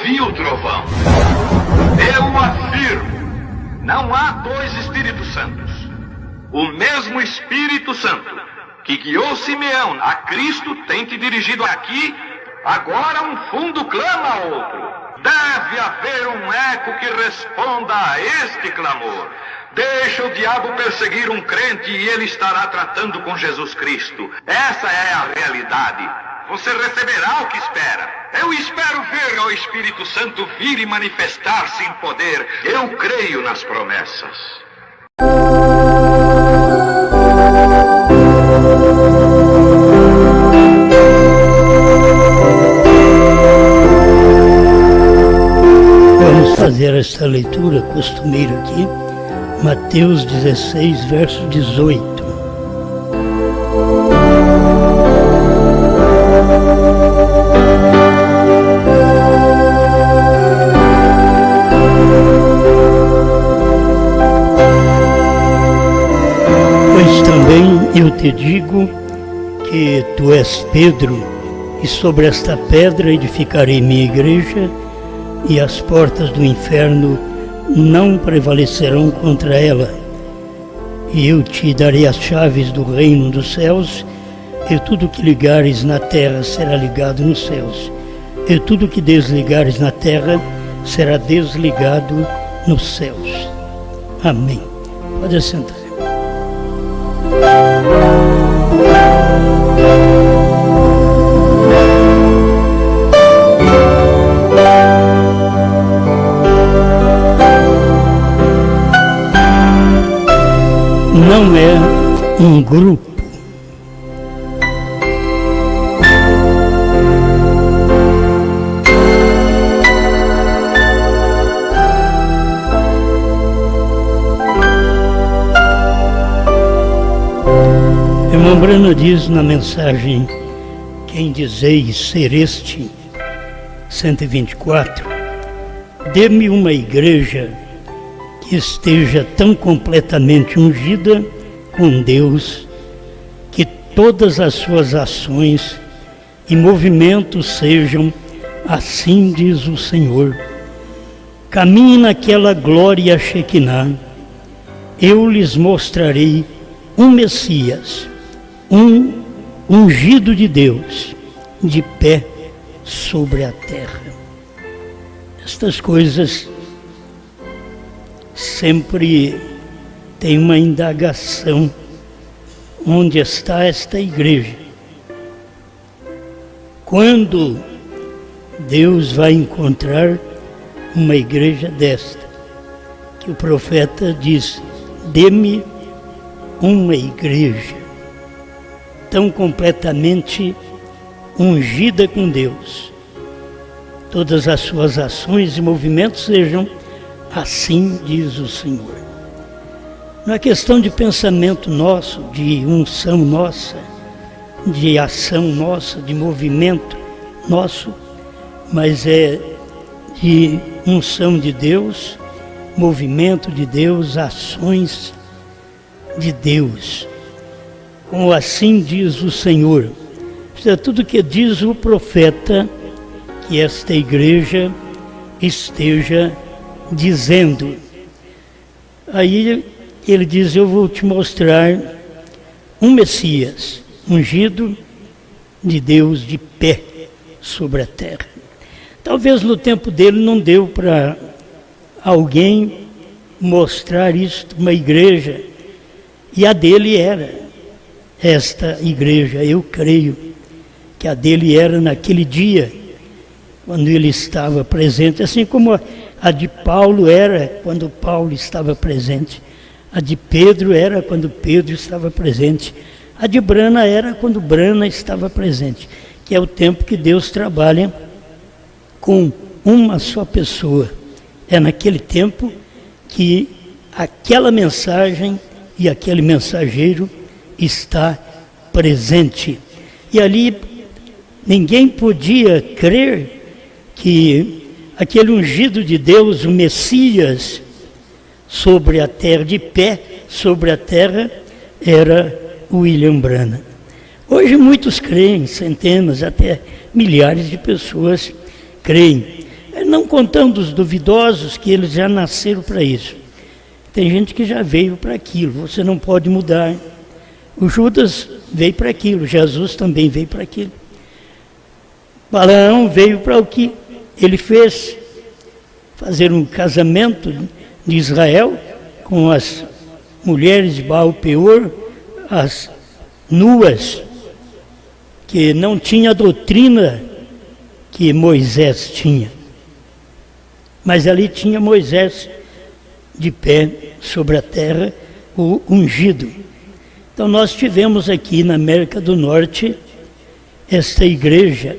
ouvi o trovão. Eu afirmo, não há dois Espíritos Santos. O mesmo Espírito Santo que guiou Simeão a Cristo tem te dirigido aqui. Agora um fundo clama a outro. Deve haver um eco que responda a este clamor. Deixa o diabo perseguir um crente e ele estará tratando com Jesus Cristo. Essa é a realidade. Você receberá o que espera. Eu espero ver o Espírito Santo vir e manifestar-se em poder. Eu creio nas promessas. Vamos fazer esta leitura costumeira aqui, Mateus 16, verso 18. Pois também eu te digo que tu és Pedro, e sobre esta pedra edificarei minha igreja, e as portas do inferno não prevalecerão contra ela. E eu te darei as chaves do reino dos céus, e tudo que ligares na terra será ligado nos céus, e tudo que desligares na terra será desligado nos céus. Amém. Pode sentar. Não é um grupo. Irmão Brana diz na mensagem Quem dizeis ser este, 124, dê-me uma igreja que esteja tão completamente ungida com Deus, que todas as suas ações e movimentos sejam, assim diz o Senhor. Caminhe naquela glória Shekinah, eu lhes mostrarei um Messias, um ungido de Deus, de pé sobre a terra. Estas coisas sempre tem uma indagação. Onde está esta igreja? Quando Deus vai encontrar uma igreja desta? Que o profeta diz, dê-me uma igreja tão completamente ungida com Deus. Todas as suas ações e movimentos sejam assim diz o Senhor. Não é questão de pensamento nosso, de unção nossa, de ação nossa, de movimento nosso, mas é de unção de Deus, movimento de Deus, ações de Deus. Como assim diz o Senhor. Isso é tudo que diz o profeta, que esta igreja esteja dizendo. Aí ele diz, eu vou te mostrar um Messias, ungido de Deus, de pé sobre a terra. Talvez no tempo dele não deu para alguém mostrar isto, uma igreja, e a dele era esta igreja. Eu creio que a dele era naquele dia, quando ele estava presente, assim como a de Paulo era quando Paulo estava presente, a de Pedro era quando Pedro estava presente, a de Brana era quando Brana estava presente, que é o tempo que Deus trabalha com uma só pessoa. É naquele tempo que aquela mensagem e aquele mensageiro está presente. E ali ninguém podia crer que aquele ungido de Deus, o Messias, sobre a terra, de pé sobre a terra, era William Branham. Hoje muitos creem, centenas, até milhares de pessoas creem. não contando os duvidosos, que eles já nasceram para isso. Tem gente que já veio para aquilo, você não pode mudar. O Judas veio para aquilo, Jesus também veio para aquilo. Balaão veio para o que ele fez, fazer um casamento de Israel com as mulheres de Baal-Peor, as nuas, que não tinha a doutrina que Moisés tinha. Mas ali tinha Moisés de pé sobre a terra, o ungido. Então nós tivemos aqui na América do Norte esta igreja,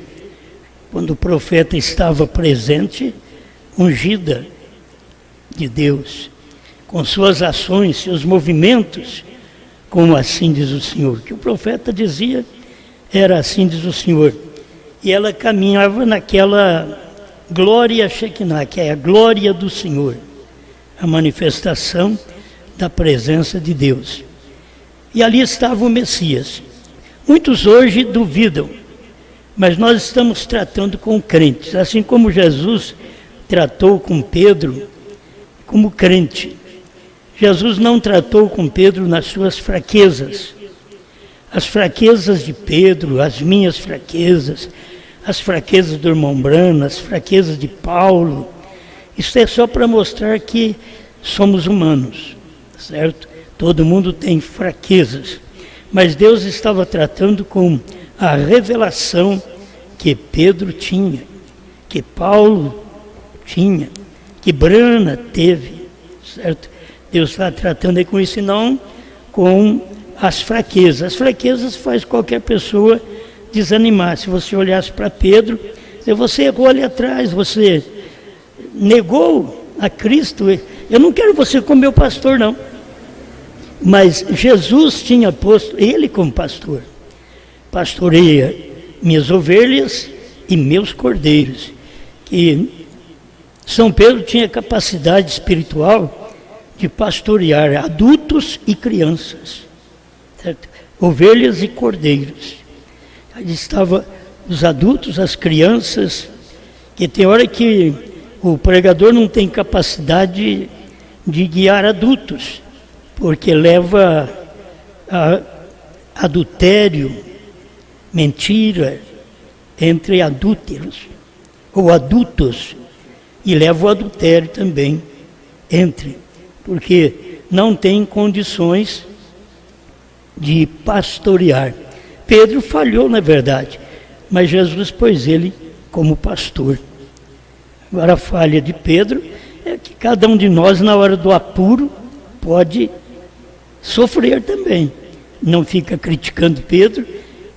quando o profeta estava presente, ungida de Deus, com suas ações, seus movimentos, como assim diz o Senhor. O que o profeta dizia era assim diz o Senhor. E ela caminhava naquela glória Shekinah, que é a glória do Senhor, a manifestação da presença de Deus. E ali estava o Messias. Muitos hoje duvidam, mas nós estamos tratando com crentes, assim como Jesus tratou com Pedro como crente. Jesus não tratou com Pedro nas suas fraquezas. As fraquezas de Pedro, as minhas fraquezas, as fraquezas do irmão Brano, as fraquezas de Paulo, isso é só para mostrar que somos humanos, certo? Todo mundo tem fraquezas, mas Deus estava tratando com a revelação que Pedro tinha, que Paulo tinha, que Brana teve, certo? Deus está tratando com isso e não com as fraquezas. As fraquezas faz qualquer pessoa desanimar. Se você olhasse para Pedro, você errou ali atrás, você negou a Cristo. Eu não quero você como meu pastor, não. Mas Jesus tinha posto ele como pastor. Pastoreia minhas ovelhas e meus cordeiros. Que São Pedro tinha capacidade espiritual de pastorear adultos e crianças, certo? Ovelhas e cordeiros. Aí estava os adultos, as crianças, que tem hora que o pregador não tem capacidade de guiar adultos, porque leva a adultério, mentira, entre adúlteros, ou adultos, e leva o adultério também entre, porque não tem condições de pastorear. Pedro falhou, na verdade, mas Jesus pôs ele como pastor. Agora a falha de Pedro é que cada um de nós, na hora do apuro, pode sofrer também. Não fica criticando Pedro,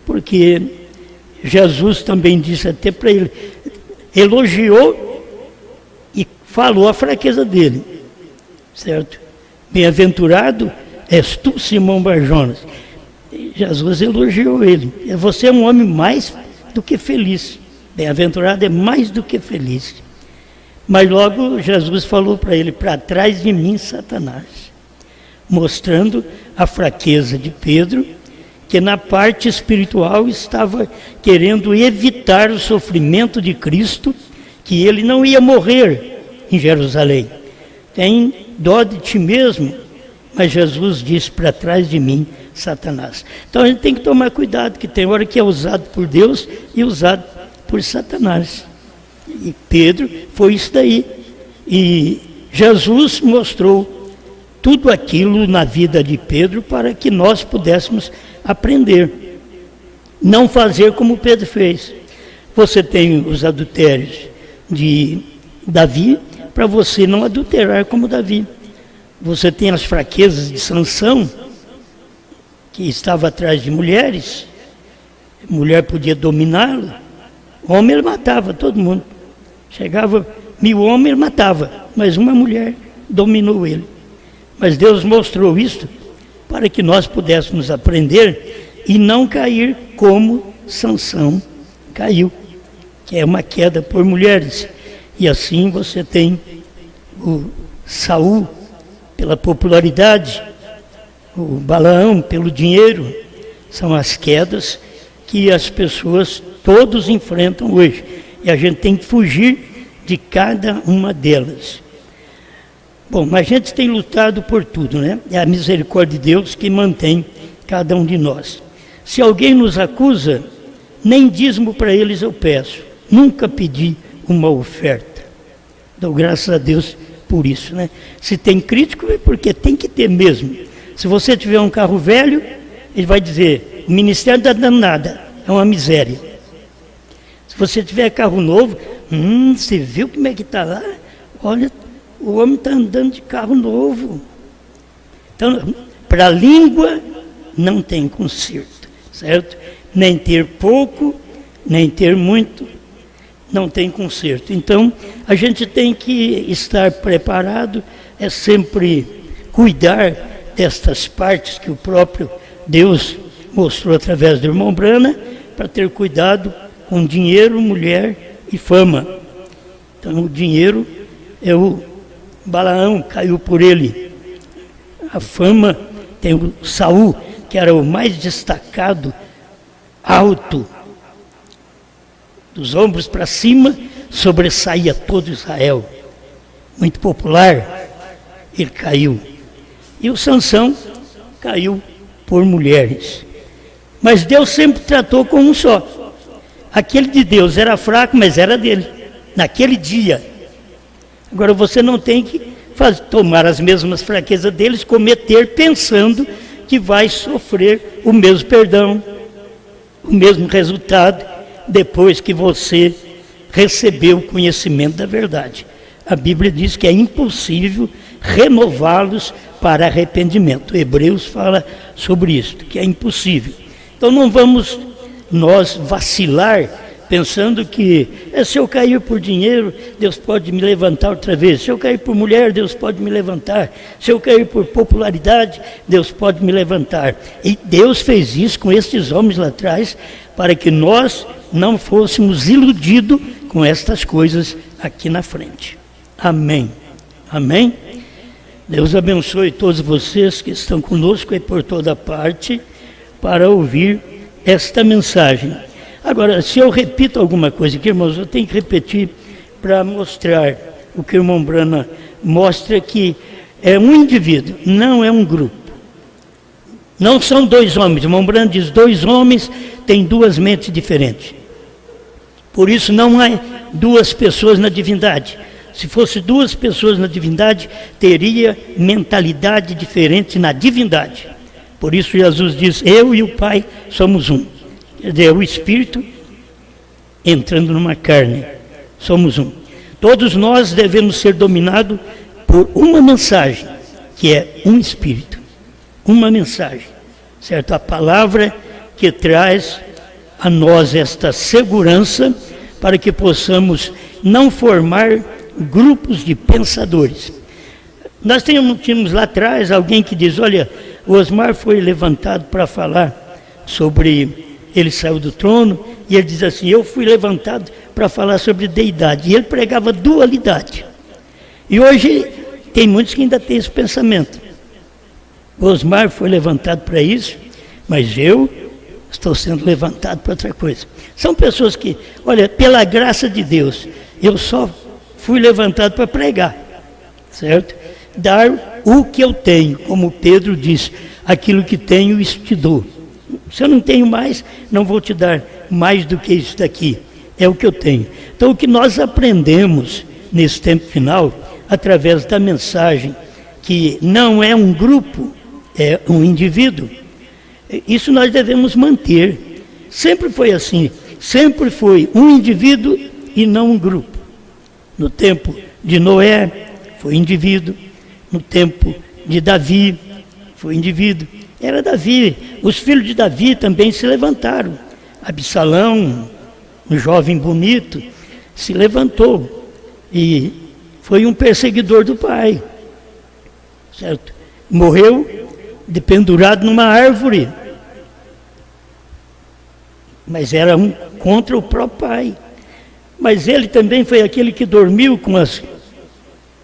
porque Jesus também disse até para ele, elogiou e falou a fraqueza dele, certo? Bem-aventurado és tu, Simão Barjonas. Jesus elogiou ele. Você é um homem mais do que feliz. Bem-aventurado é mais do que feliz. Mas logo Jesus falou para ele, para trás de mim, Satanás. Mostrando a fraqueza de Pedro, que na parte espiritual estava querendo evitar o sofrimento de Cristo, que ele não ia morrer em Jerusalém. Tem dó de ti mesmo, mas Jesus disse, para trás de mim, Satanás. Então a gente tem que tomar cuidado, que tem hora que é usado por Deus e usado por Satanás. E Pedro foi isso daí. E Jesus mostrou tudo aquilo na vida de Pedro para que nós pudéssemos aprender. Não fazer como Pedro fez. Você tem os adultérios de Davi, para você não adulterar como Davi. Você tem as fraquezas de Sansão, que estava atrás de mulheres, a mulher podia dominá-lo, o homem ele matava todo mundo. Chegava 1000 homens, ele matava, mas uma mulher dominou ele. Mas Deus mostrou isso para que nós pudéssemos aprender e não cair como Sansão caiu, que é uma queda por mulheres. E assim você tem o Saul pela popularidade, o Balaão pelo dinheiro. São as quedas que as pessoas todos enfrentam hoje. E a gente tem que fugir de cada uma delas. Bom, mas a gente tem lutado por tudo, né? É a misericórdia de Deus que mantém cada um de nós. Se alguém nos acusa, nem dízimo para eles eu peço. Nunca pedi uma oferta. Dou graças a Deus por isso, né? Se tem crítico, é porque tem que ter mesmo. Se você tiver um carro velho, ele vai dizer, o ministério não está dando nada, é uma miséria. Se você tiver carro novo, você viu como é que está lá? Olha, o homem está andando de carro novo. Então, para a língua, não tem conserto, certo? Nem ter pouco, nem ter muito, não tem conserto. Então, a gente tem que estar preparado, é sempre cuidar destas partes que o próprio Deus mostrou através do irmão Brana, para ter cuidado com dinheiro, mulher e fama. Então, o dinheiro é o Balaão, caiu por ele. A fama tem o Saul, que era o mais destacado, alto, dos ombros para cima, sobressaía todo Israel. Muito popular, ele caiu. E o Sansão caiu por mulheres. Mas Deus sempre tratou com um só. Aquele de Deus era fraco, mas era dele, naquele dia. Agora você não tem que tomar as mesmas fraquezas deles, cometer pensando que vai sofrer o mesmo perdão, o mesmo resultado, depois que você recebeu o conhecimento da verdade. A Bíblia diz que é impossível renová-los para arrependimento. Hebreus fala sobre isso, que é impossível. Então não vamos nós vacilar pensando que se eu cair por dinheiro, Deus pode me levantar outra vez. Se eu cair por mulher, Deus pode me levantar. Se eu cair por popularidade, Deus pode me levantar. E Deus fez isso com estes homens lá atrás, para que nós não fôssemos iludidos com estas coisas aqui na frente. Amém. Amém? Deus abençoe todos vocês que estão conosco e por toda parte para ouvir esta mensagem. Agora, se eu repito alguma coisa aqui, irmãos, eu tenho que repetir para mostrar o que o irmão Brana mostra, que é um indivíduo, não é um grupo. Não são dois homens. O irmão Brana diz, dois homens têm duas mentes diferentes. Por isso não há duas pessoas na divindade. Se fosse duas pessoas na divindade, teria mentalidade diferente na divindade. Por isso Jesus diz, eu e o Pai somos um. Quer dizer, o Espírito entrando numa carne, somos um. Todos nós devemos ser dominados por uma mensagem, que é um Espírito. Uma mensagem, certo? A palavra que traz a nós esta segurança para que possamos não formar grupos de pensadores. Nós tínhamos lá atrás alguém que diz, olha, o Osmar foi levantado para falar sobre, ele saiu do trono, e ele diz assim, eu fui levantado para falar sobre deidade, e ele pregava dualidade. E hoje tem muitos que ainda têm esse pensamento. O Osmar foi levantado para isso, mas eu estou sendo levantado para outra coisa. São pessoas que, olha, pela graça de Deus, eu só fui levantado para pregar, certo? Dar o que eu tenho, como Pedro diz, aquilo que tenho, isso te dou. Se eu não tenho mais, não vou te dar mais do que isso daqui, é o que eu tenho. Então o que nós aprendemos nesse tempo final, através da mensagem, que não é um grupo, é um indivíduo, isso nós devemos manter. Sempre foi assim, sempre foi um indivíduo e não um grupo. No tempo de Noé, foi indivíduo. No tempo de Davi, foi indivíduo. Era Davi. Os filhos de Davi também se levantaram. Absalão, um jovem bonito, se levantou e foi um perseguidor do pai. Certo? Morreu pendurado numa árvore. Mas era um contra o próprio pai. Mas ele também foi aquele que dormiu com as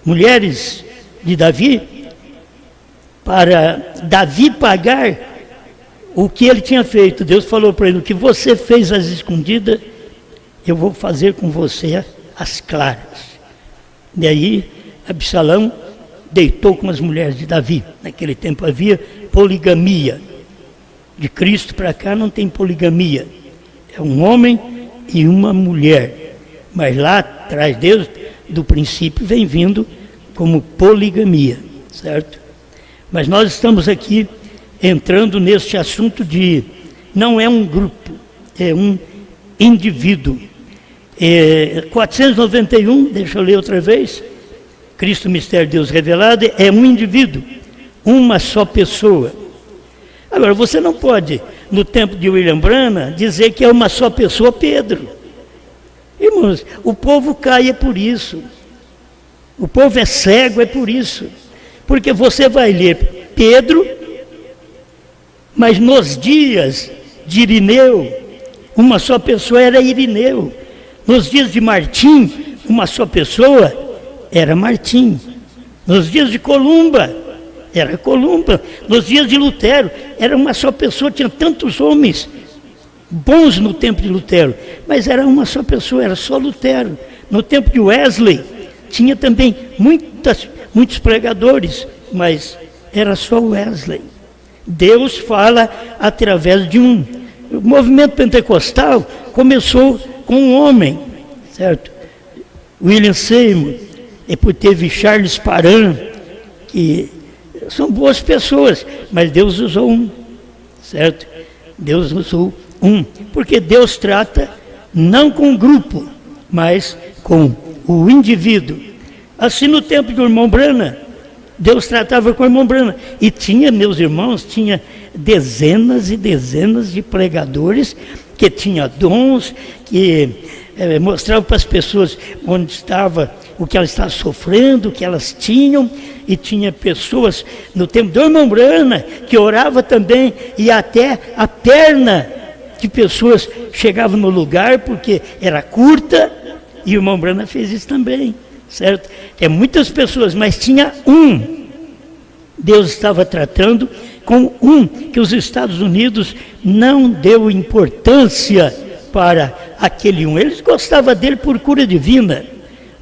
mulheres de Davi, para Davi pagar o que ele tinha feito. Deus falou para ele, o que você fez às escondidas, eu vou fazer com você às claras. Daí Absalão deitou com as mulheres de Davi. Naquele tempo havia poligamia. De Cristo para cá não tem poligamia. É um homem e uma mulher. Mas lá atrás, desde do princípio, vem vindo como poligamia, certo? Mas nós estamos aqui entrando neste assunto de... Não é um grupo, é um indivíduo. 491, deixa eu ler outra vez. Cristo, mistério de Deus revelado, é um indivíduo, uma só pessoa. Agora, você não pode, no tempo de William Branham, dizer que é uma só pessoa Pedro. Irmãos, o povo cai é por isso. O povo é cego é por isso. Porque você vai ler Pedro, mas nos dias de Irineu, uma só pessoa era Irineu. Nos dias de Martim, uma só pessoa era Martim. Nos dias de Columba, era Columba. Nos dias de Lutero, era uma só pessoa. Tinha tantos homens bons no tempo de Lutero, mas era uma só pessoa, era só Lutero. No tempo de Wesley, tinha também muitos pregadores, mas era só Wesley. Deus fala através de um... O movimento pentecostal começou com um homem, certo? William Seymour, depois teve Charles Parham, que são boas pessoas, mas Deus usou um, certo? Deus usou um, porque Deus trata não com o grupo, mas com o indivíduo. Assim, no tempo do irmão Branham, Deus tratava com o irmão Branham. E tinha, meus irmãos, tinha dezenas e dezenas de pregadores que tinham dons, que mostravam para as pessoas onde estava, o que elas estavam sofrendo, o que elas tinham. E tinha pessoas no tempo do irmão Branham que orava também, e até a perna de pessoas chegava no lugar porque era curta, e o irmão Branham fez isso também, certo? É muitas pessoas, mas tinha um. Deus estava tratando com um, que os Estados Unidos não deu importância para aquele um. Eles gostavam dele por cura divina,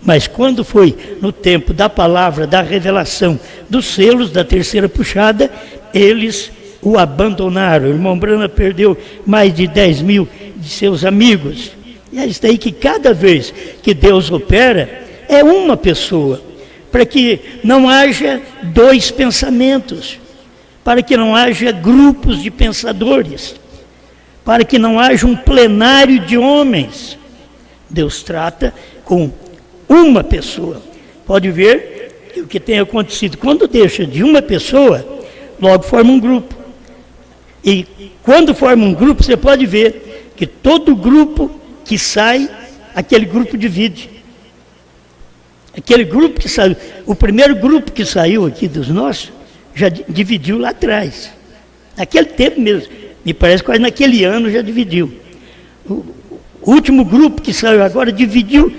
mas quando foi no tempo da palavra, da revelação, dos selos, da terceira puxada, eles o abandonaram. O irmão Branham perdeu mais de 10 mil de seus amigos. E é isso daí que cada vez que Deus opera, é uma pessoa, para que não haja dois pensamentos, para que não haja grupos de pensadores, para que não haja um plenário de homens. Deus trata com uma pessoa. Pode ver que o que tem acontecido, quando deixa de uma pessoa, logo forma um grupo. E quando forma um grupo, você pode ver que todo grupo que sai, aquele grupo divide. Aquele grupo que saiu, o primeiro grupo que saiu aqui dos nossos, já dividiu lá atrás. Naquele tempo mesmo, me parece que quase naquele ano já dividiu. O último grupo que saiu agora dividiu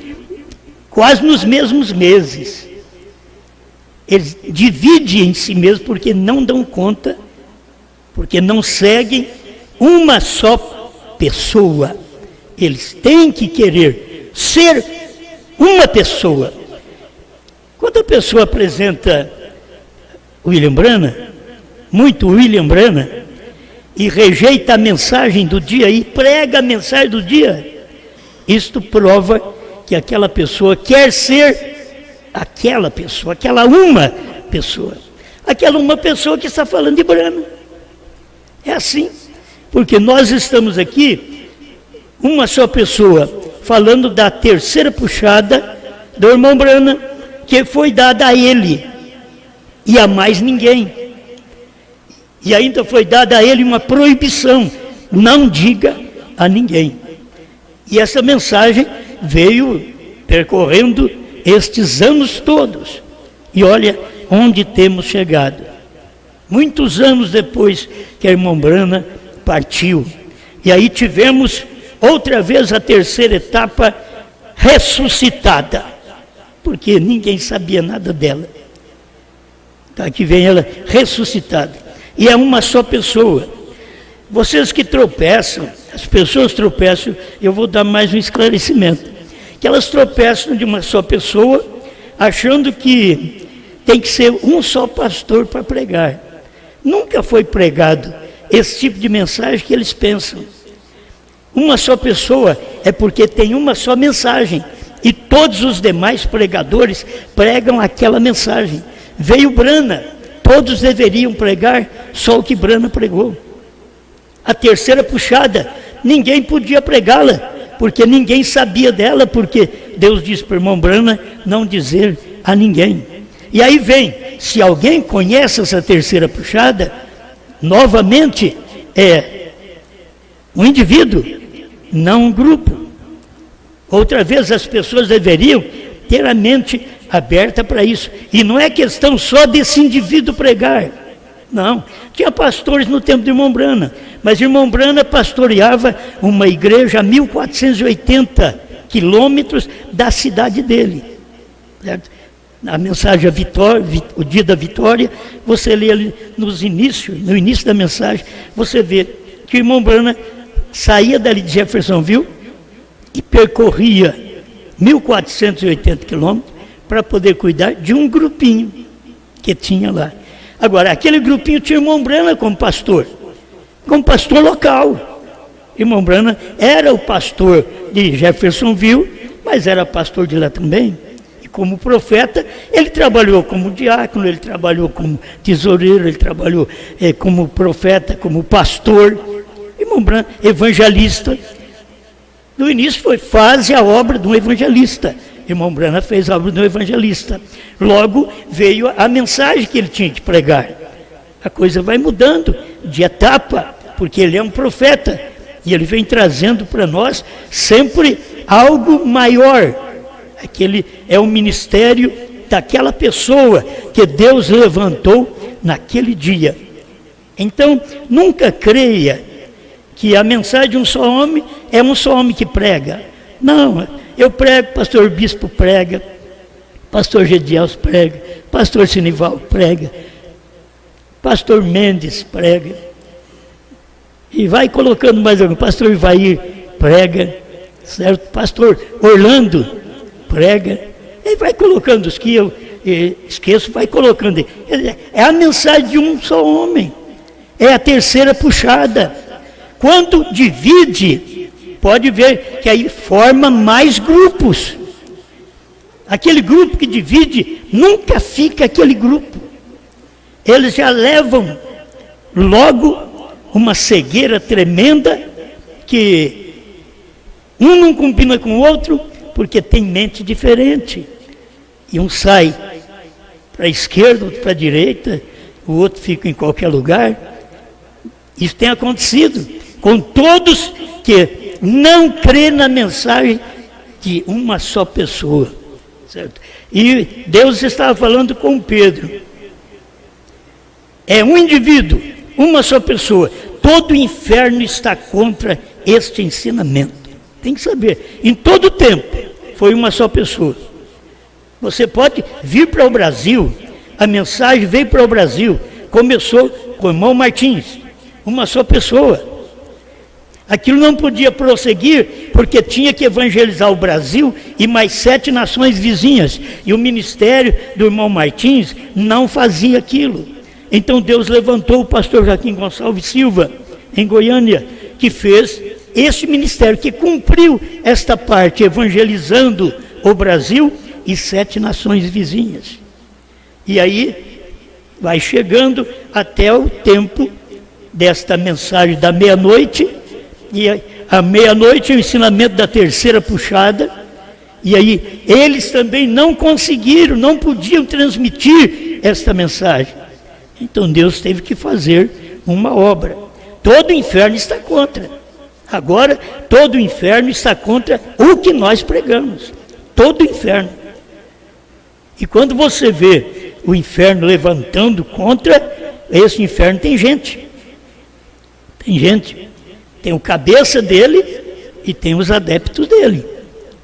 quase nos mesmos meses. Eles dividem em si mesmos porque não dão conta, porque não seguem uma só pessoa. Eles têm que querer ser uma pessoa. Quando a pessoa apresenta William Branham, muito William Branham, e rejeita a mensagem do dia e prega a mensagem do dia, isto prova que aquela pessoa quer ser aquela pessoa, aquela uma pessoa que está falando de Branham. É assim, porque nós estamos aqui, uma só pessoa, falando da terceira puxada do irmão Branham, que foi dada a ele, e a mais ninguém. E ainda foi dada a ele uma proibição: não diga a ninguém. E essa mensagem veio percorrendo estes anos todos. E olha onde temos chegado. Muitos anos depois que a irmã Branham partiu. E aí tivemos outra vez a terceira etapa ressuscitada, porque ninguém sabia nada dela. Então aqui vem ela ressuscitada. E é uma só pessoa. Vocês que tropeçam, as pessoas tropeçam, eu vou dar mais um esclarecimento. Que elas tropeçam de uma só pessoa, achando que tem que ser um só pastor para pregar. Nunca foi pregado esse tipo de mensagem que eles pensam. Uma só pessoa é porque tem uma só mensagem, e todos os demais pregadores pregam aquela mensagem. Veio Brana, todos deveriam pregar só o que Brana pregou. A terceira puxada, ninguém podia pregá-la, porque ninguém sabia dela, porque Deus disse para o irmão Brana não dizer a ninguém. E aí vem, se alguém conhece essa terceira puxada, novamente é um indivíduo, não um grupo. Outra vez as pessoas deveriam ter a mente aberta para isso. E não é questão só desse indivíduo pregar. Não, tinha pastores no tempo do irmão Brana, mas o irmão Brana pastoreava uma igreja a 1480 quilômetros da cidade dele, certo? A mensagem o dia da vitória, você lê ali no início da mensagem, você vê que o irmão Brana saía dali de Jeffersonville e percorria 1480 quilômetros para poder cuidar de um grupinho que tinha lá. Agora, aquele grupinho tinha o irmão Brana como pastor local. Irmão Brana era o pastor de Jeffersonville, mas era pastor de lá também. E como profeta, ele trabalhou como diácono, ele trabalhou como tesoureiro, ele trabalhou como profeta, como pastor. Irmão Brana, evangelista. No início faz a obra de um evangelista. Irmão Brana fez a obra de um evangelista. Logo veio a mensagem que ele tinha que pregar. A coisa vai mudando de etapa, porque ele é um profeta. E ele vem trazendo para nós sempre algo maior. Aquele é o ministério daquela pessoa que Deus levantou naquele dia. Então, nunca creia que a mensagem de um só homem é um só homem que prega. Não, eu prego, pastor Bispo prega, pastor Gediels prega, pastor Sinival prega, pastor Mendes prega, e vai colocando mais algum, pastor Ivair prega, certo? Pastor Orlando prega, e vai colocando os que eu esqueço, vai colocando. É a mensagem de um só homem, é a terceira puxada. Quando divide, pode ver que aí forma mais grupos. Aquele grupo que divide, nunca fica aquele grupo. Eles já levam logo uma cegueira tremenda, que um não combina com o outro, porque tem mente diferente. E um sai para a esquerda, outro para a direita, o outro fica em qualquer lugar. Isso tem acontecido com todos que não crê na mensagem de uma só pessoa, certo? E Deus estava falando com Pedro. É um indivíduo, uma só pessoa. Todo o inferno está contra este ensinamento. Tem que saber, em todo tempo foi uma só pessoa. Você pode vir para o Brasil, a mensagem veio para o Brasil, começou com o irmão Martins, uma só pessoa. Aquilo não podia prosseguir, porque tinha que evangelizar o Brasil e mais 7 nações vizinhas. E o ministério do irmão Martins não fazia aquilo. Então Deus levantou o pastor Joaquim Gonçalves Silva, em Goiânia, que fez esse ministério, que cumpriu esta parte, evangelizando o Brasil e 7 nações vizinhas. E aí vai chegando até o tempo desta mensagem da meia-noite. E à meia-noite o ensinamento da terceira puxada, e aí eles também não conseguiram, não podiam transmitir esta mensagem. Então Deus teve que fazer uma obra. Todo o inferno está contra. Agora, todo o inferno está contra o que nós pregamos. Todo o inferno. E quando você vê o inferno levantando contra, esse inferno tem gente. Tem gente. Tem o cabeça dele e tem os adeptos dele,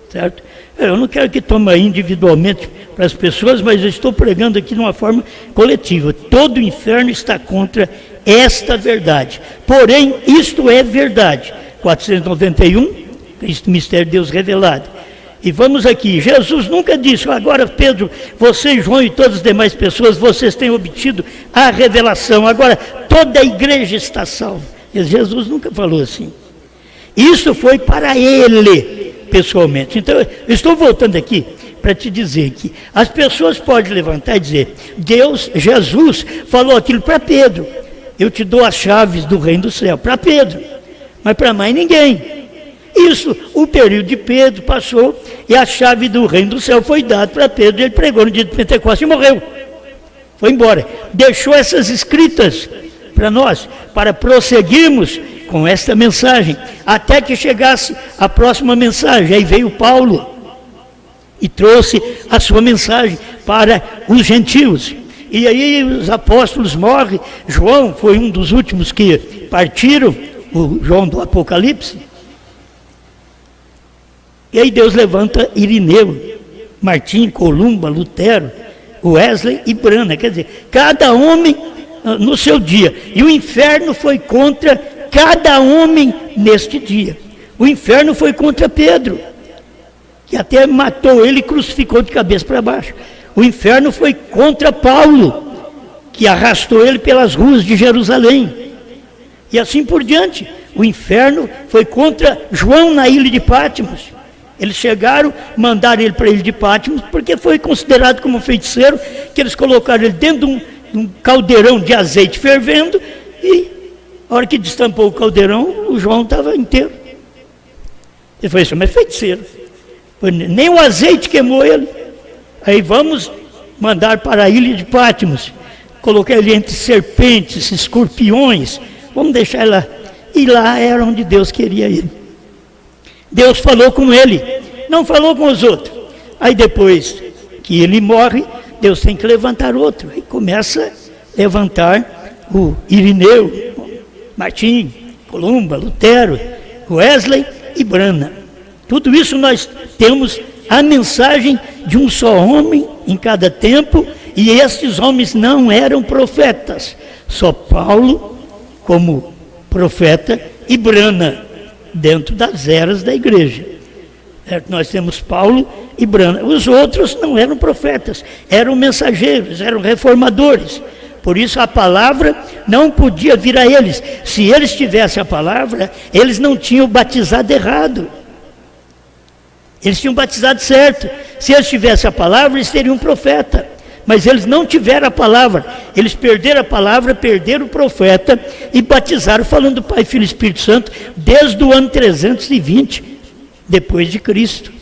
certo? Eu não quero que tome individualmente para as pessoas, mas eu estou pregando aqui de uma forma coletiva. Todo o inferno está contra esta verdade. Porém, isto é verdade. 491, Cristo, mistério de Deus revelado. E vamos aqui, Jesus nunca disse, agora Pedro, você, João e todas as demais pessoas, vocês têm obtido a revelação, agora toda a igreja está salva. Jesus nunca falou assim. Isso foi para ele, pessoalmente. Então, eu estou voltando aqui para te dizer que as pessoas podem levantar e dizer, Jesus falou aquilo para Pedro, eu te dou as chaves do reino do céu, para Pedro, mas para mais ninguém. Isso, o período de Pedro passou e a chave do reino do céu foi dada para Pedro. Ele pregou no dia de Pentecostes e morreu. Foi embora. Deixou essas escritas para nós, para prosseguirmos com esta mensagem, até que chegasse a próxima mensagem. Aí veio Paulo e trouxe a sua mensagem para os gentios. E aí os apóstolos morrem. João foi um dos últimos que partiram, o João do Apocalipse. E aí Deus levanta Irineu, Martim, Columba, Lutero, Wesley e Branham. Quer dizer, cada homem no seu dia. E o inferno foi contra cada homem neste dia. O inferno foi contra Pedro, que até matou ele e crucificou de cabeça para baixo. O inferno foi contra Paulo, que arrastou ele pelas ruas de Jerusalém. E assim por diante. O inferno foi contra João na ilha de Patmos. Eles chegaram, mandaram ele para a ilha de Patmos, porque foi considerado como feiticeiro, que eles colocaram ele dentro de um caldeirão de azeite fervendo, e a hora que destampou o caldeirão, o João estava inteiro. Ele falou, isso mas é feiticeiro. Nem o azeite queimou ele. Aí vamos mandar para a ilha de Patmos, colocar ele entre serpentes, escorpiões, vamos deixar ele lá. E lá era onde Deus queria ele. Deus falou com ele, não falou com os outros. Aí depois que ele morre, Deus tem que levantar outro. Aí começa a levantar o Irineu, Martim, Columba, Lutero, Wesley e Branham. Tudo isso nós temos a mensagem de um só homem em cada tempo, e estes homens não eram profetas. Só Paulo como profeta e Branham dentro das eras da igreja. Nós temos Paulo e Branham. Os outros não eram profetas, eram mensageiros, eram reformadores. Por isso a palavra não podia vir a eles. Se eles tivessem a palavra, eles não tinham batizado errado. Eles tinham batizado certo. Se eles tivessem a palavra, eles teriam um profeta. Mas eles não tiveram a palavra, eles perderam a palavra, perderam o profeta e batizaram falando do Pai, Filho e Espírito Santo desde o ano 320 depois de Cristo.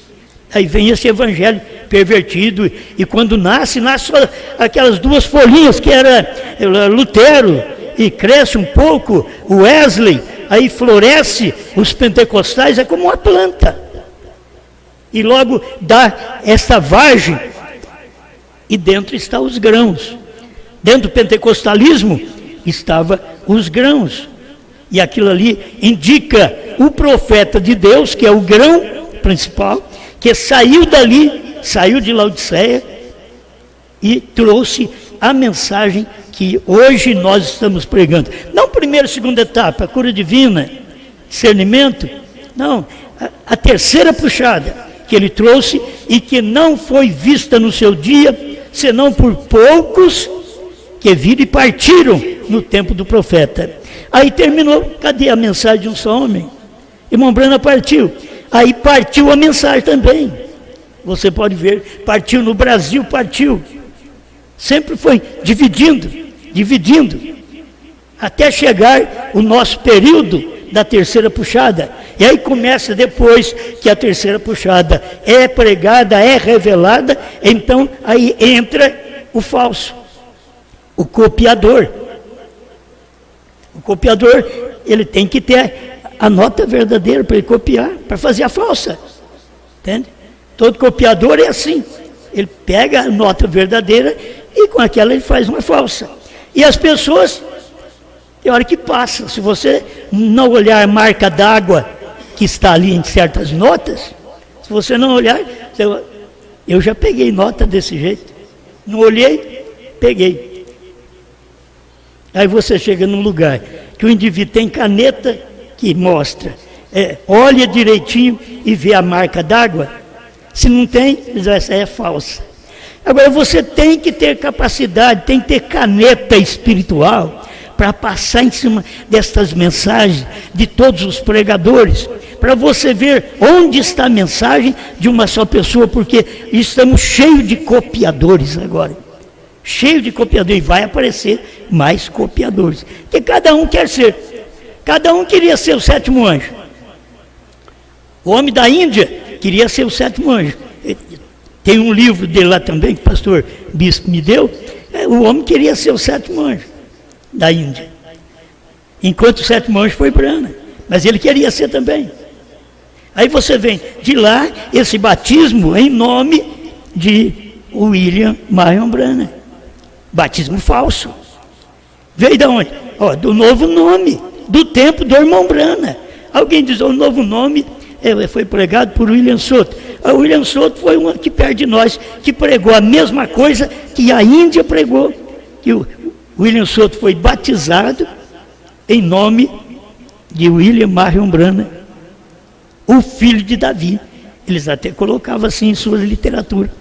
Aí vem esse evangelho pervertido, e quando nasce só aquelas duas folhinhas que era Lutero, e cresce um pouco o Wesley, aí floresce os pentecostais, é como uma planta, e logo dá essa vagem, e dentro estão os grãos. Dentro do pentecostalismo estavam os grãos. E aquilo ali indica o profeta de Deus, que é o grão principal, que saiu dali, saiu de Laodiceia e trouxe a mensagem que hoje nós estamos pregando. Não primeira e segunda etapa, a cura divina, discernimento, não, a terceira puxada que ele trouxe e que não foi vista no seu dia, senão por poucos que viram e partiram no tempo do profeta. Aí terminou, cadê a mensagem de um só homem? Irmão Branham partiu, aí partiu a mensagem também. Você pode ver, partiu no Brasil, partiu. Sempre foi dividindo, até chegar o nosso período da terceira puxada. E aí começa depois que a terceira puxada é pregada, é revelada, então aí entra o falso, o copiador. O copiador, ele tem que ter a nota verdadeira para ele copiar, para fazer a falsa. Entende? Todo copiador é assim. Ele pega a nota verdadeira e com aquela ele faz uma falsa. E as pessoas, tem hora que passa. Se você não olhar a marca d'água que está ali em certas notas, se você não olhar, eu já peguei nota desse jeito. Não olhei, peguei. Aí você chega num lugar que o indivíduo tem caneta que mostra, olha direitinho e vê a marca d'água. Se não tem, essa é falsa. Agora, você tem que ter capacidade, tem que ter caneta espiritual para passar em cima destas mensagens de todos os pregadores, para você ver onde está a mensagem de uma só pessoa, porque estamos cheios de copiadores agora. Cheio de copiadores, e vai aparecer mais copiadores. Porque cada um quer ser. Cada um queria ser o sétimo anjo. O homem da Índia queria ser o sétimo anjo. Tem um livro dele lá também, que o pastor Bispo me deu. O homem queria ser o sétimo anjo da Índia. Enquanto o sétimo anjo foi Brahma. Mas ele queria ser também. Aí você vem de lá, esse batismo em nome de William Marion Branham. Batismo falso. Veio de onde? Do novo nome, do tempo do irmão Branham. Alguém diz, o novo nome foi pregado por William Soto. O William Soto foi um aqui perto de nós, que pregou a mesma coisa que a Índia pregou. Que o William Soto foi batizado em nome de William Marion Branham, o filho de Davi. Eles até colocavam assim em sua literatura.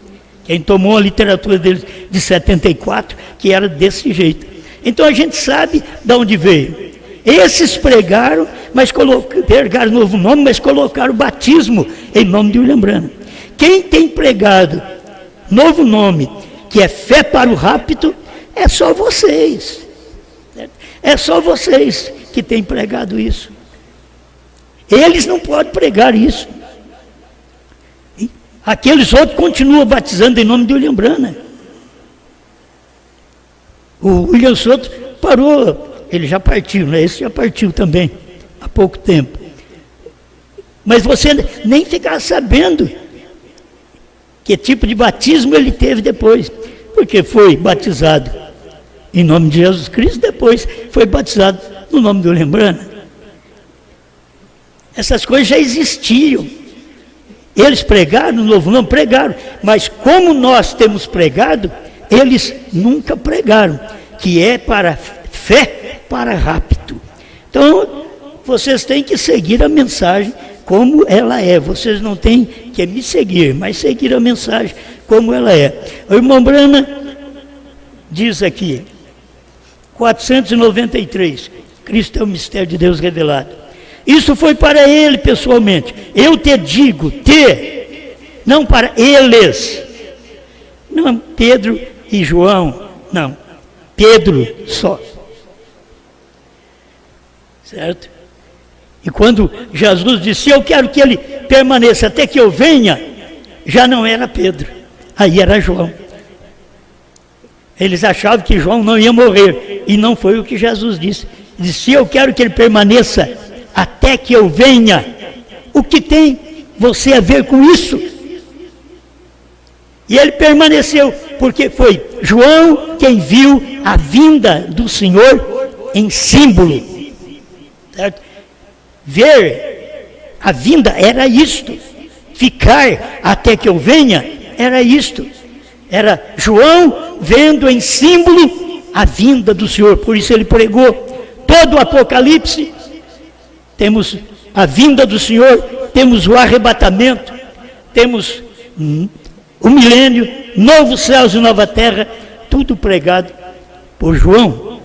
Quem tomou a literatura deles de 74, que era desse jeito. Então a gente sabe de onde veio. Esses pregaram, mas pegaram novo nome, mas colocaram o batismo em nome de William Branham. Quem tem pregado novo nome, que é fé para o rapto, é só vocês. É só vocês que têm pregado isso. Eles não podem pregar isso. Aqueles outros continuam batizando em nome de William Branham. O William Soto parou, ele já partiu, né? Esse já partiu também, há pouco tempo. Mas você nem ficar sabendo que tipo de batismo ele teve depois, porque foi batizado em nome de Jesus Cristo, depois foi batizado no nome de William Branham. Essas coisas já existiam. Eles pregaram no novo nome, pregaram, mas como nós temos pregado, eles nunca pregaram, que é para fé para rapto. Então, vocês têm que seguir a mensagem como ela é. Vocês não têm que me seguir, mas seguir a mensagem como ela é. O irmão Branham diz aqui, 493, Cristo é o mistério de Deus revelado. Isso foi para ele pessoalmente. Eu te digo, não para eles. Não Pedro e João, não. Pedro só. Certo? E quando Jesus disse, eu quero que ele permaneça até que eu venha, já não era Pedro, aí era João. Eles achavam que João não ia morrer, e não foi o que Jesus disse. Disse, eu quero que ele permaneça até que eu venha. O que tem você a ver com isso? E ele permaneceu, porque foi João quem viu a vinda do Senhor em símbolo. Certo? Ver a vinda era isto. Ficar até que eu venha era isto. Era João vendo em símbolo a vinda do Senhor. Por isso ele pregou todo o Apocalipse. Temos a vinda do Senhor, temos o arrebatamento, temos o milênio, novos céus e nova terra, tudo pregado por João.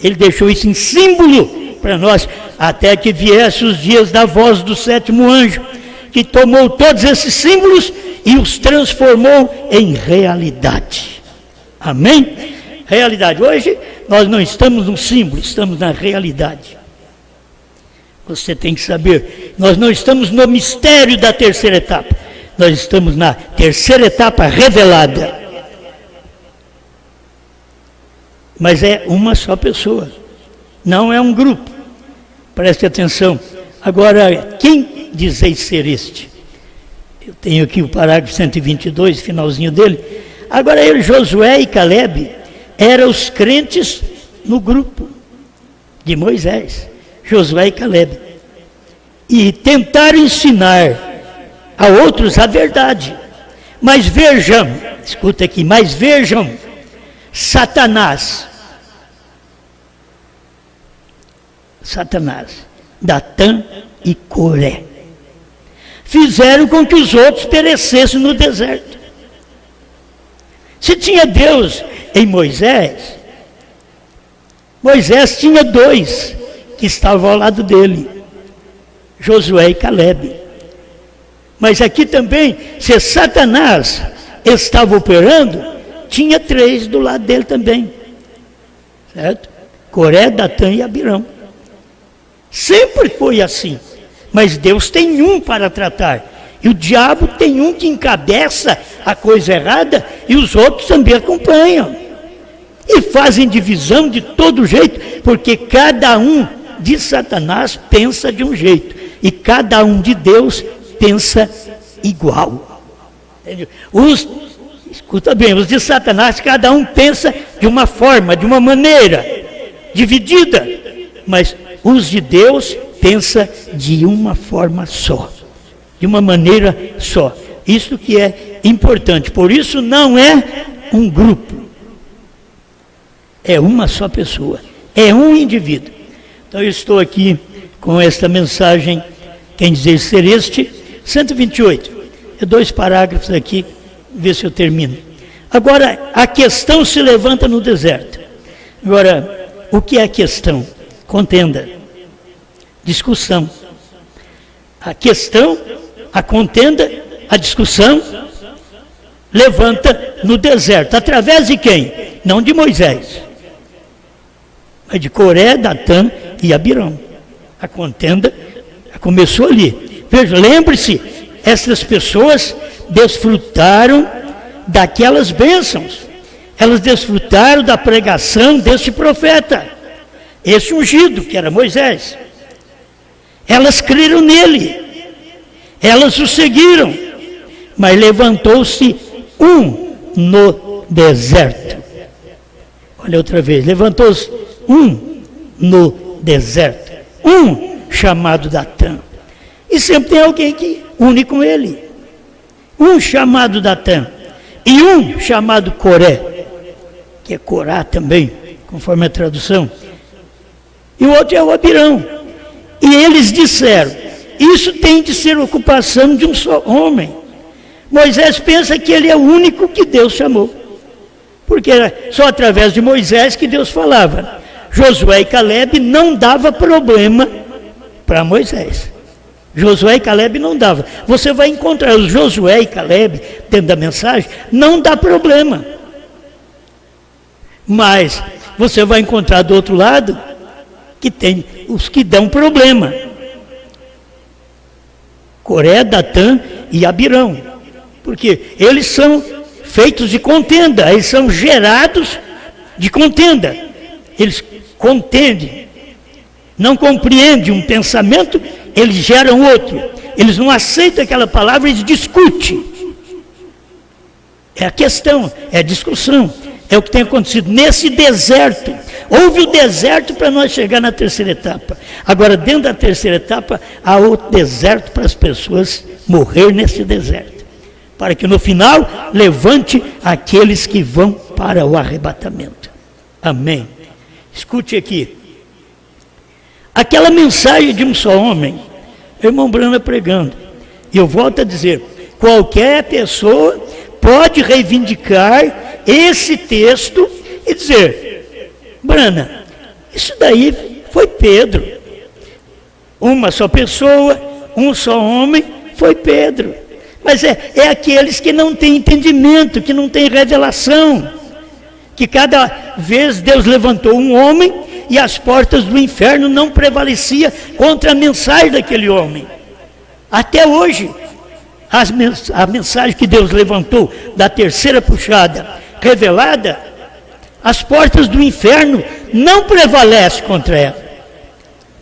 Ele deixou isso em símbolo para nós, até que viesse os dias da voz do sétimo anjo, que tomou todos esses símbolos e os transformou em realidade. Amém? Realidade. Hoje nós não estamos no símbolo, estamos na realidade. Você tem que saber, nós não estamos no mistério da terceira etapa, nós estamos na terceira etapa revelada. Mas é uma só pessoa, não é um grupo. Preste atenção. Agora, quem dizeis ser este? Eu tenho aqui o parágrafo 122, finalzinho dele. Agora, ele, Josué e Caleb, eram os crentes no grupo de Moisés. Josué e Caleb, e tentaram ensinar a outros a verdade, mas vejam, escuta aqui, mas vejam, Satanás, Datã e Coré, fizeram com que os outros perecessem no deserto. Se tinha Deus em Moisés, Moisés tinha dois que estavam ao lado dele, Josué e Calebe. Mas aqui também, se Satanás estava operando, tinha três do lado dele também, certo? Coré, Datã e Abirão. Sempre foi assim, mas Deus tem um para tratar, e o diabo tem um que encabeça a coisa errada, e os outros também acompanham, e fazem divisão de todo jeito, porque cada um de Satanás pensa de um jeito, e cada um de Deus pensa igual. Escuta bem, os de Satanás, cada um pensa de uma forma, de uma maneira, dividida, mas os de Deus pensa de uma forma só, de uma maneira só. Isso que é importante. Por isso não é um grupo, é uma só pessoa, é um indivíduo. Então eu estou aqui com esta mensagem, quem dizer ser este, 128, é 2 parágrafos aqui, ver se eu termino. Agora, a questão se levanta no deserto. Agora, o que é a questão? Contenda, discussão. A questão, a contenda, a discussão levanta no deserto. Através de quem? Não de Moisés, mas de Coré, Datã e Abirão. A contenda começou ali. Veja, lembre-se, essas pessoas desfrutaram daquelas bênçãos. Elas desfrutaram da pregação desse profeta, esse ungido, que era Moisés. Elas creram nele, elas o seguiram, mas levantou-se um no deserto. Olha outra vez, levantou-se um no deserto, um chamado Datã. E sempre tem alguém que une com ele. Um chamado Datã e um chamado Coré, que é Corá também, conforme a tradução. E o outro é o Abirão. E eles disseram, isso tem de ser ocupação de um só homem. Moisés pensa que ele é o único que Deus chamou, porque era só através de Moisés que Deus falava. Josué e Calebe não dava problema para Moisés. Josué e Calebe não dava. Você vai encontrar os Josué e Calebe dentro da mensagem, não dá problema. Mas você vai encontrar do outro lado que tem os que dão problema. Coré, Datã e Abirão. Porque eles são feitos de contenda, eles são gerados de contenda. Eles contendem, não compreendem um pensamento, eles geram outro. Eles não aceitam aquela palavra, eles discutem. É a questão, é a discussão. É o que tem acontecido nesse deserto. Houve o deserto para nós chegar na terceira etapa. Agora, dentro da terceira etapa, há outro deserto para as pessoas morrer nesse deserto. Para que no final, levante aqueles que vão para o arrebatamento. Amém. Escute aqui. Aquela mensagem de um só homem, o irmão Brana pregando, e eu volto a dizer, qualquer pessoa pode reivindicar esse texto e dizer, Brana, isso daí foi Pedro, uma só pessoa, um só homem, foi Pedro, mas é aqueles que não têm entendimento, que não têm revelação, que cada vez Deus levantou um homem e as portas do inferno não prevaleciam contra a mensagem daquele homem. Até hoje, a mensagem que Deus levantou da terceira puxada revelada, as portas do inferno não prevalecem contra ela.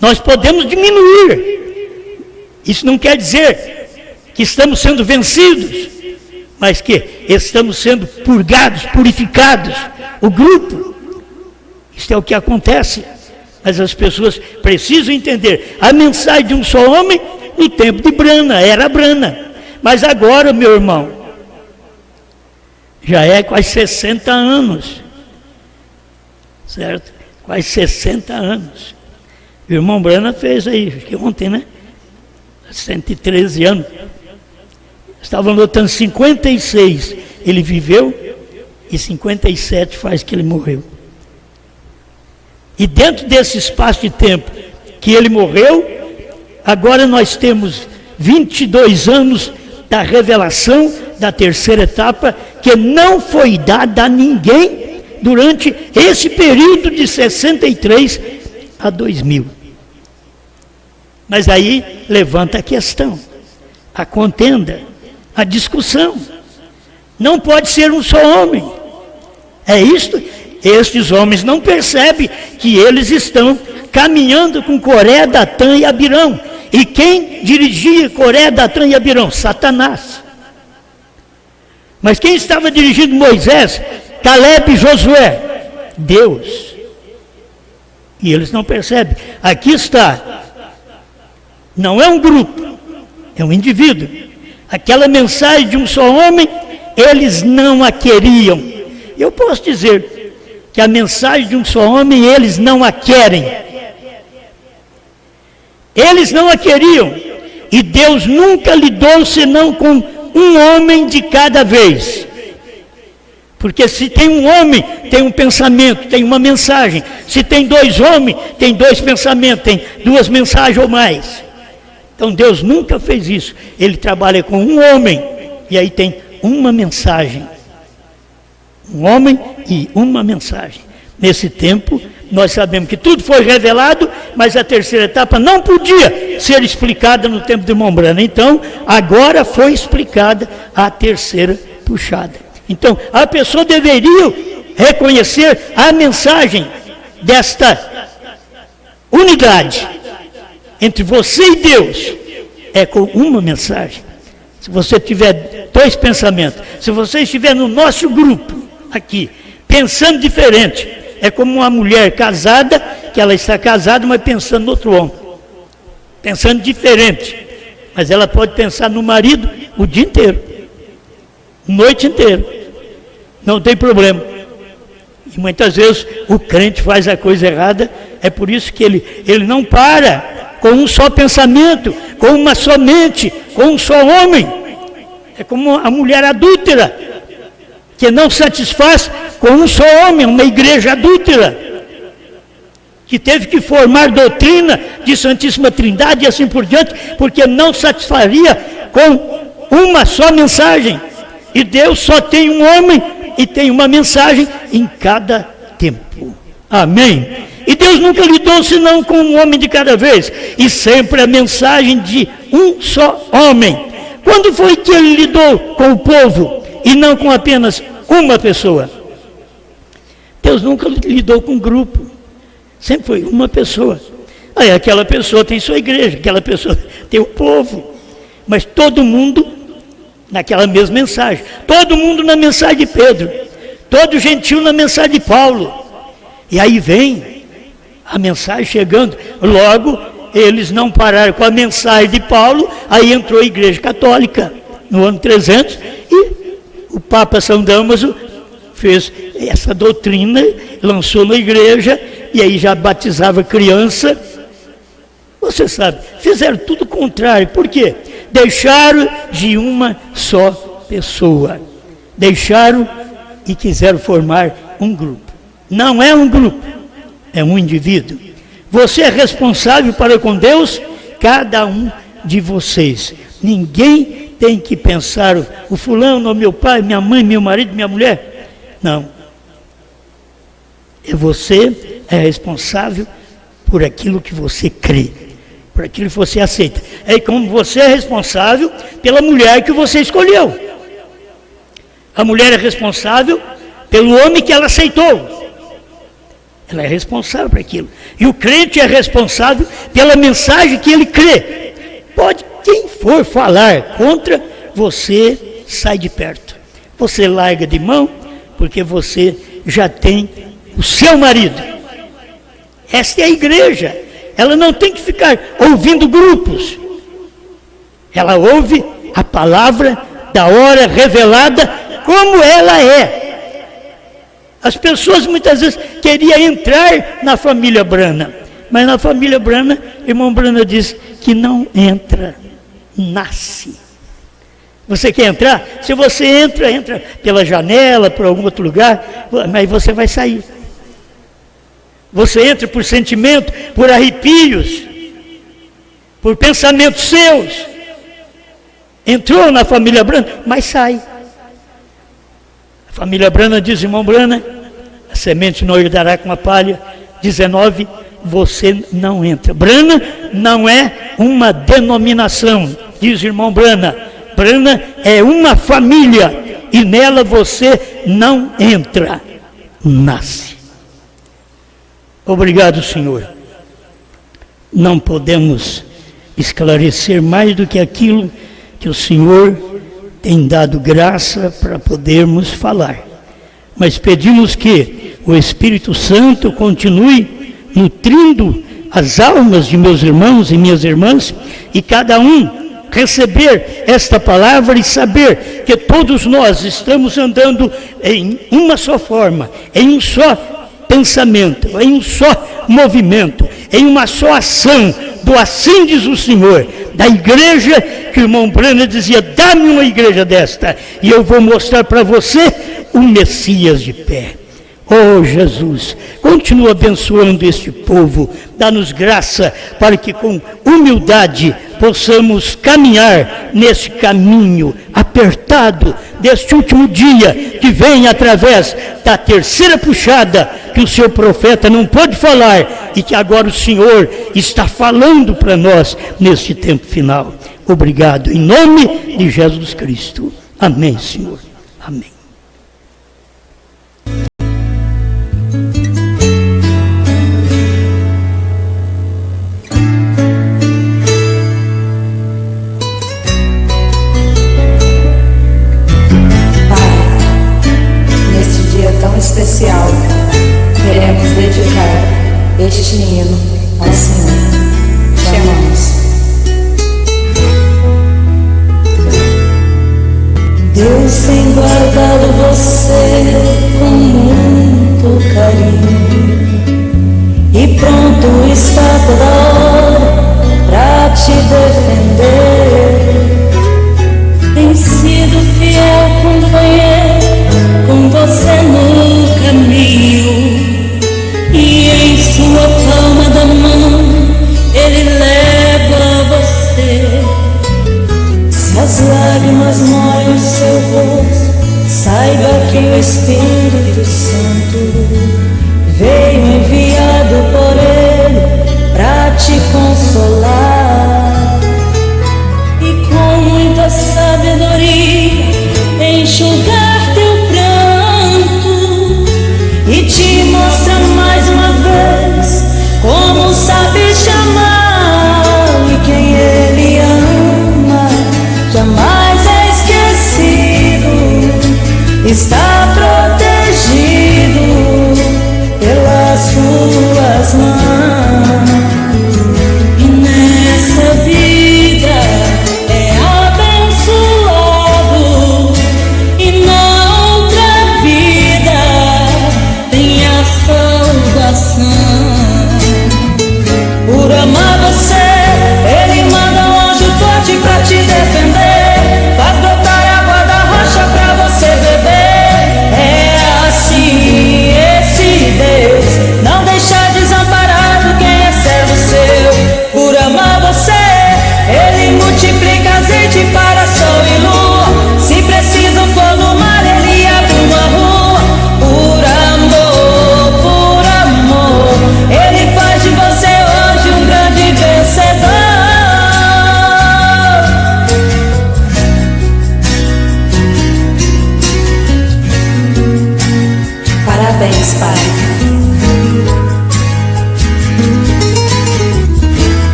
Nós podemos diminuir. Isso não quer dizer que estamos sendo vencidos, mas que estamos sendo purgados, purificados. O grupo, isso é o que acontece. Mas as pessoas precisam entender. A mensagem de um só homem, no tempo de Brana, era Brana. Mas agora, meu irmão, já é quase 60 anos. Certo? Quase 60 anos. O irmão Brana fez aí, acho que ontem, né? 113 anos. Estavam notando 56. Ele viveu e 57 faz que ele morreu. E dentro desse espaço de tempo que ele morreu, agora nós temos 22 anos da revelação da terceira etapa, que não foi dada a ninguém durante esse período de 63 a 2000. Mas aí levanta a questão, a contenda, a discussão. Não pode ser um só homem. É isto. Estes homens não percebem que eles estão caminhando com Coré, Datã e Abirão. E quem dirigia Coré, Datã e Abirão? Satanás. Mas quem estava dirigindo Moisés, Caleb e Josué? Deus. E eles não percebem. Aqui está. Não é um grupo, é um indivíduo. Aquela mensagem de um só homem, eles não a queriam. Eu posso dizer que a mensagem de um só homem, eles não a querem. Eles não a queriam. E Deus nunca lidou senão com um homem de cada vez. Porque se tem um homem, tem um pensamento, tem uma mensagem. Se tem dois homens, tem dois pensamentos, tem duas mensagens ou mais. Então Deus nunca fez isso. Ele trabalha com um homem e aí tem uma mensagem. Um homem e uma mensagem. Nesse tempo, nós sabemos que tudo foi revelado, mas a terceira etapa não podia ser explicada no tempo de Mombrana. Então, agora foi explicada a terceira puxada. Então, a pessoa deveria reconhecer a mensagem desta unidade entre você e Deus. É com uma mensagem. Se você tiver dois pensamentos, se você estiver no nosso grupo, aqui, pensando diferente, é como uma mulher casada, que ela está casada, mas pensando no outro homem, pensando diferente, mas ela pode pensar no marido o dia inteiro, noite inteira, não tem problema. E muitas vezes o crente faz a coisa errada, é por isso que ele não para com um só pensamento, com uma só mente, com um só homem. É como a mulher adúltera, que não satisfaz com um só homem, uma igreja adúltera, que teve que formar doutrina de Santíssima Trindade e assim por diante, porque não satisfaria com uma só mensagem. E Deus só tem um homem e tem uma mensagem em cada tempo. Amém? E Deus nunca lidou senão com um homem de cada vez, e sempre a mensagem de um só homem. Quando foi que ele lidou com o povo e não com apenas uma pessoa? Deus nunca lidou com um grupo, sempre foi uma pessoa. Aí aquela pessoa tem sua igreja, aquela pessoa tem o povo, mas todo mundo naquela mesma mensagem, todo mundo na mensagem de Pedro, todo gentil na mensagem de Paulo. E aí vem a mensagem chegando, logo eles não pararam com a mensagem de Paulo, aí entrou a igreja católica no ano 300 e o Papa São Damaso fez essa doutrina, lançou na igreja e aí já batizava criança. Você sabe, fizeram tudo o contrário. Por quê? Deixaram de uma só pessoa, deixaram e quiseram formar um grupo. Não é um grupo, é um indivíduo. Você é responsável para com Deus, cada um de vocês. Ninguém tem que pensar, o fulano, meu pai, minha mãe, meu marido, minha mulher. Não. Você é responsável por aquilo que você crê, por aquilo que você aceita. É como você é responsável pela mulher que você escolheu. A mulher é responsável pelo homem que ela aceitou. Ela é responsável por aquilo. E o crente é responsável pela mensagem que ele crê. Pode, quem for falar contra, você sai de perto. Você larga de mão, porque você já tem o seu marido. Esta é a igreja. Ela não tem que ficar ouvindo grupos. Ela ouve a palavra da hora revelada como ela é. As pessoas muitas vezes queriam entrar na família Brana, mas na família Brana, irmão Brana diz que não entra. nasce. Você quer entrar? Se você entra pela janela, por algum outro lugar, mas você vai sair. Você entra por sentimento, por arrepios, por pensamentos seus. Entrou na família Brana, mas sai. A família Brana diz, irmão Brana, a semente não herdará com a palha. 19, você não entra. Brana não é uma denominação, diz irmão Brana. Brana é uma família e nela você não entra, nasce. Obrigado, Senhor. Não podemos esclarecer mais do que aquilo que o Senhor tem dado graça para podermos falar. Mas pedimos que o Espírito Santo continue nutrindo as almas de meus irmãos e minhas irmãs, e cada um receber esta palavra e saber que todos nós estamos andando em uma só forma, em um só pensamento, em um só movimento, em uma só ação, do assim diz o Senhor, da igreja que o irmão Brana dizia, dá-me uma igreja desta, e eu vou mostrar para você o Messias de pé. Oh Jesus, continua abençoando este povo, dá-nos graça para que com humildade possamos caminhar nesse caminho apertado deste último dia que vem através da terceira puxada que o seu profeta não pôde falar e que agora o Senhor está falando para nós neste tempo final. Obrigado, em nome de Jesus Cristo. Amém, Senhor. Amém. Especial, queremos dedicar este hino ao Senhor. Te amamos. Deus tem guardado você com muito carinho e pronto está toda hora pra te defender. Tem sido fiel companheiro com você no caminho, e em sua palma da mão Ele leva você. Se as lágrimas molham seu rosto, saiba que o Espírito Santo veio enviado por Ele pra te consolar, e com muita sabedoria enxugar teu e te mostra mais uma vez como sabe chamar, e quem Ele ama jamais é esquecido, está protegido pelas suas mãos. E nessa vida é abençoado, e na outra vida tem a salvação. Por amar você, Ele manda um anjo forte pra te defender, faz brotar água da rocha pra você beber. É assim esse Deus, não deixa desamparado quem é servo seu. Por amar você, Ele multiplica azeite para sol e lua, se preciso for no mar, Ele abre uma rua. Por amor, Ele faz de você hoje um grande vencedor. Parabéns, Pai.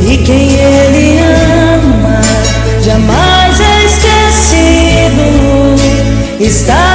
E quem Ele ama jamais é esquecido, está